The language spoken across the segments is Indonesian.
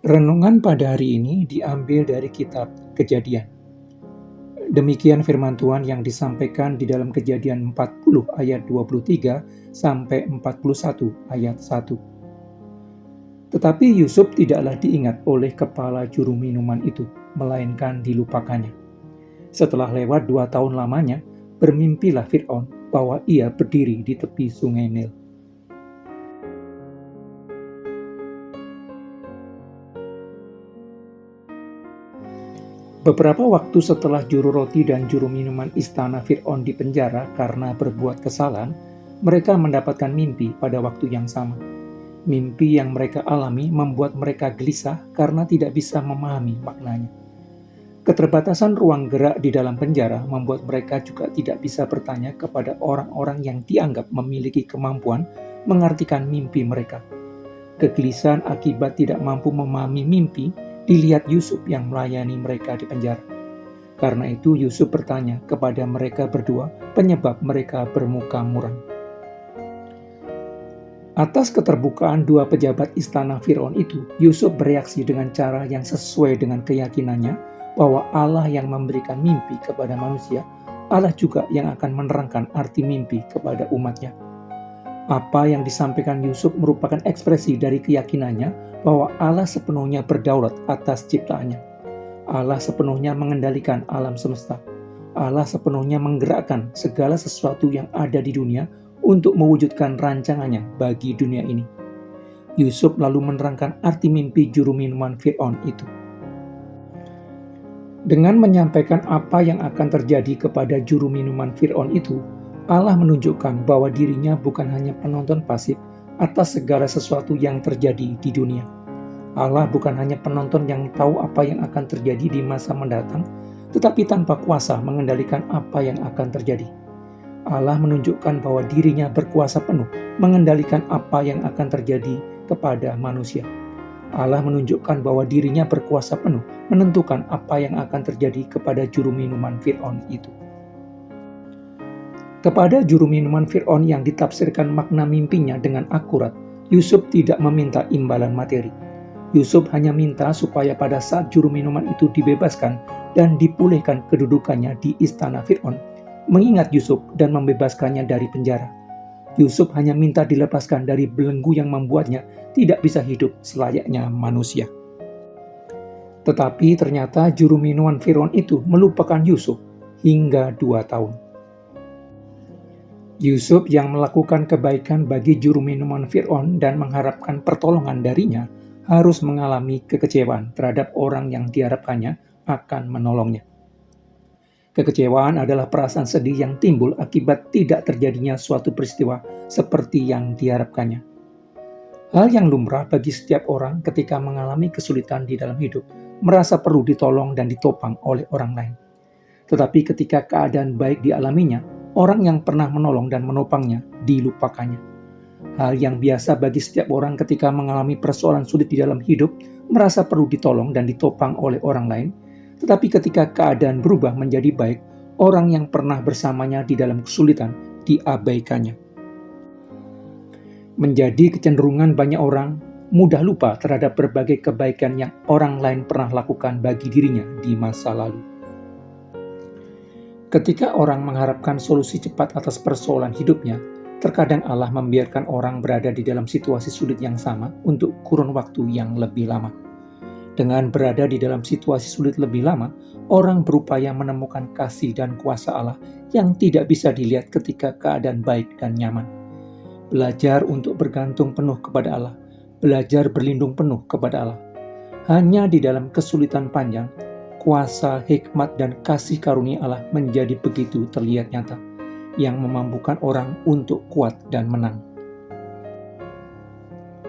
Renungan pada hari ini diambil dari kitab Kejadian. Demikian firman Tuhan yang disampaikan di dalam Kejadian 40 ayat 23 sampai 41 ayat 1. Tetapi Yusuf tidaklah diingat oleh kepala juru minuman itu, melainkan dilupakannya. Setelah lewat 2 tahun lamanya, bermimpilah Fir'aun bahwa ia berdiri di tepi sungai Nil. Beberapa waktu setelah juru roti dan juru minuman istana Fir'aun dipenjara karena berbuat kesalahan, mereka mendapatkan mimpi pada waktu yang sama. Mimpi yang mereka alami membuat mereka gelisah karena tidak bisa memahami maknanya. Keterbatasan ruang gerak di dalam penjara membuat mereka juga tidak bisa bertanya kepada orang-orang yang dianggap memiliki kemampuan mengartikan mimpi mereka. Kegelisahan akibat tidak mampu memahami mimpi dilihat Yusuf yang melayani mereka di penjara. Karena itu Yusuf bertanya kepada mereka berdua penyebab mereka bermuka muram. Atas keterbukaan dua pejabat istana Firaun itu, Yusuf bereaksi dengan cara yang sesuai dengan keyakinannya bahwa Allah yang memberikan mimpi kepada manusia, Allah juga yang akan menerangkan arti mimpi kepada umatnya. Apa yang disampaikan Yusuf merupakan ekspresi dari keyakinannya bahwa Allah sepenuhnya berdaulat atas ciptaannya. Allah sepenuhnya mengendalikan alam semesta. Allah sepenuhnya menggerakkan segala sesuatu yang ada di dunia untuk mewujudkan rancangannya bagi dunia ini. Yusuf lalu menerangkan arti mimpi juru minuman Fir'aun itu. Dengan menyampaikan apa yang akan terjadi kepada juru minuman Fir'aun itu, Allah menunjukkan bahwa dirinya bukan hanya penonton pasif atas segala sesuatu yang terjadi di dunia. Allah bukan hanya penonton yang tahu apa yang akan terjadi di masa mendatang, tetapi tanpa kuasa mengendalikan apa yang akan terjadi. Allah menunjukkan bahwa dirinya berkuasa penuh mengendalikan apa yang akan terjadi kepada manusia. Allah menunjukkan bahwa dirinya berkuasa penuh menentukan apa yang akan terjadi kepada juru minuman Fir'aun itu. Kepada juru minuman Fir'aun yang ditafsirkan makna mimpinya dengan akurat, Yusuf tidak meminta imbalan materi. Yusuf hanya minta supaya pada saat juru minuman itu dibebaskan dan dipulihkan kedudukannya di istana Fir'aun, mengingat Yusuf dan membebaskannya dari penjara. Yusuf hanya minta dilepaskan dari belenggu yang membuatnya tidak bisa hidup selayaknya manusia. Tetapi ternyata juru minuman Fir'aun itu melupakan Yusuf hingga 2 tahun. Yusuf yang melakukan kebaikan bagi juru minuman Fir'aun dan mengharapkan pertolongan darinya harus mengalami kekecewaan terhadap orang yang diharapkannya akan menolongnya. Kekecewaan adalah perasaan sedih yang timbul akibat tidak terjadinya suatu peristiwa seperti yang diharapkannya. Hal yang lumrah bagi setiap orang ketika mengalami kesulitan di dalam hidup, merasa perlu ditolong dan ditopang oleh orang lain. Tetapi ketika keadaan baik dialaminya, orang yang pernah menolong dan menopangnya dilupakannya. Hal yang biasa bagi setiap orang ketika mengalami persoalan sulit di dalam hidup, merasa perlu ditolong dan ditopang oleh orang lain. Tetapi ketika keadaan berubah menjadi baik, orang yang pernah bersamanya di dalam kesulitan diabaikannya. Menjadi kecenderungan banyak orang mudah lupa terhadap berbagai kebaikan yang orang lain pernah lakukan bagi dirinya di masa lalu. Ketika orang mengharapkan solusi cepat atas persoalan hidupnya, terkadang Allah membiarkan orang berada di dalam situasi sulit yang sama untuk kurun waktu yang lebih lama. Dengan berada di dalam situasi sulit lebih lama, orang berupaya menemukan kasih dan kuasa Allah yang tidak bisa dilihat ketika keadaan baik dan nyaman. Belajar untuk bergantung penuh kepada Allah, belajar berlindung penuh kepada Allah. Hanya di dalam kesulitan panjang, kuasa, hikmat, dan kasih karunia Allah menjadi begitu terlihat nyata, yang memampukan orang untuk kuat dan menang.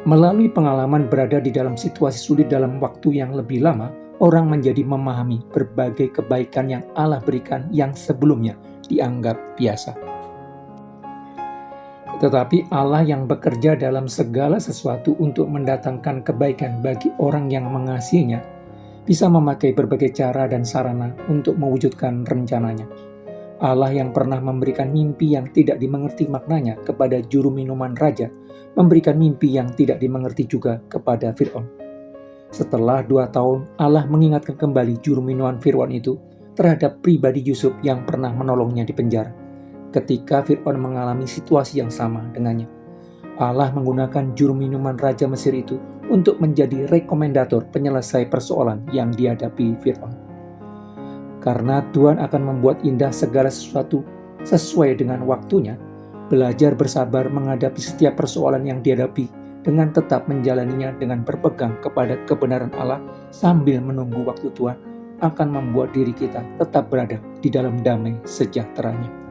Melalui pengalaman berada di dalam situasi sulit dalam waktu yang lebih lama, orang menjadi memahami berbagai kebaikan yang Allah berikan yang sebelumnya dianggap biasa. Tetapi Allah yang bekerja dalam segala sesuatu untuk mendatangkan kebaikan bagi orang yang mengasihinya, bisa memakai berbagai cara dan sarana untuk mewujudkan rencananya. Allah yang pernah memberikan mimpi yang tidak dimengerti maknanya kepada juru minuman raja, memberikan mimpi yang tidak dimengerti juga kepada Fir'aun. Setelah 2 tahun, Allah mengingatkan kembali juru minuman Fir'aun itu terhadap pribadi Yusuf yang pernah menolongnya di penjara. Ketika Fir'aun mengalami situasi yang sama dengannya, Allah menggunakan juru minuman Raja Mesir itu untuk menjadi rekomendator penyelesai persoalan yang dihadapi Fir'aun. Karena Tuhan akan membuat indah segala sesuatu sesuai dengan waktunya, belajar bersabar menghadapi setiap persoalan yang dihadapi dengan tetap menjalaninya dengan berpegang kepada kebenaran Allah sambil menunggu waktu Tuhan akan membuat diri kita tetap berada di dalam damai sejahteranya.